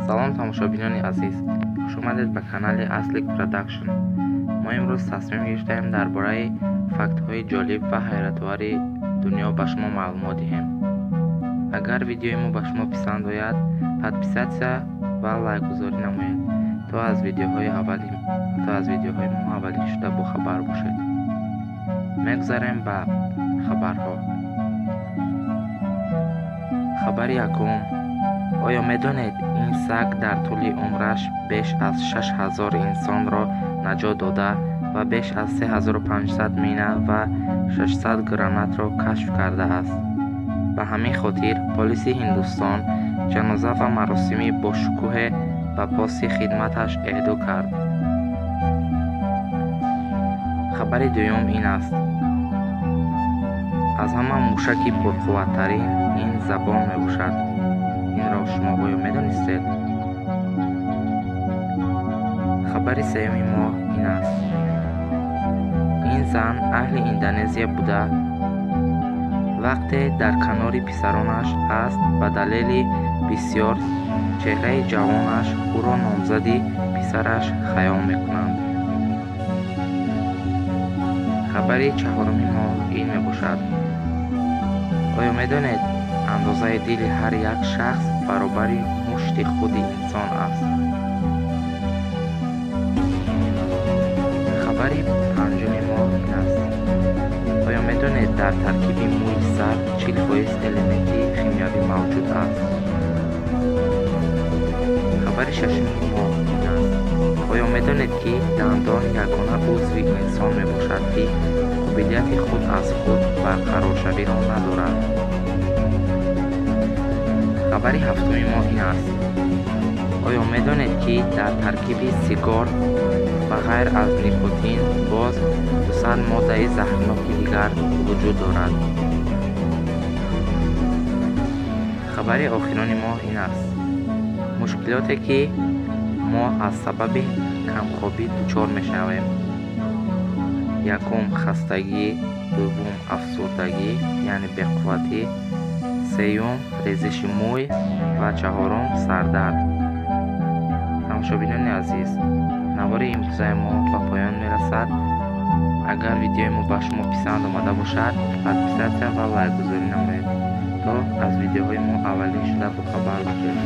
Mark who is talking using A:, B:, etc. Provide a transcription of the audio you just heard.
A: салом тамошобинони азиз, хуш омадед ба канали Аслик Production. мо имрӯз тасмим гирифтаем дар бораи фактҳои ҷолиб ва ҳайратовари дунё ба шумо маълумот диҳем. агар видеои мо ба шумо писанд ояд, подписатсия ва лайкгузорӣ намоед, то аз видеоҳои мо аввалин шуда бохабар бошед. мегузарем ба хабарҳо. хабари якум. оё медонед ин саг дар тӯли умраш беш аз 6000 инсонро наҷот дода ва беш аз 3500 мина ва 600 гранатро кашф кардааст. ба ҳамин хотир полиси Ҳиндустон ҷаноза ва маросими бошукӯҳе ба поси хидматаш эҳдо кард. хабари дуюм ин аст. аз ҳама мушаки пурқувваттарин ин забон мебошад. инро шумо оё медонистед? хабари сеюми мо ин аст. ин зан аҳли Индонезия буда, вақте дар канори писаронаш аст, ба далели бисёр чеҳраи ҷавонаш ӯро номзади писараш хаёл мекунанд. хабари чаҳоруми мо ин мебошад. оё медонед андозаи дили ҳар як шахс баробари мушти худи инсон аст. хабари панҷуми мо ин аст. оё медонед дар таркиби мӯи сар 40% элементи химиявӣ мавҷуд аст. хабари шашуми мо ин аст. оё медонед ки дандон ягона узви инсон мебошад ки қобилияти худ аз худ барқароршавиро надорад. хабари ҳафтуми мо ин аст. оё медонед ки дар таркиби сигор ба ғайр аз никотин боз 200 моддаи заҳрноки дигар вуҷуд дорад. хабари охирони мо ин аст. мушкилоте ки мо аз сабаби камхобӣ дучор мешавем. якум хастагӣ, дуввум афсурдагӣ яъне беқувватӣ, сеюм резиши мӯй ва чаҳорум сардард. тамошобинони азиз, навори имрӯзаи мо ба поён мерасад. агар видеои мо ба шумо писанд омада бошад, подписатсия ва лайкгузорӣ намоед, то аз видеоҳои мо аввалин шуда бохабар бошед.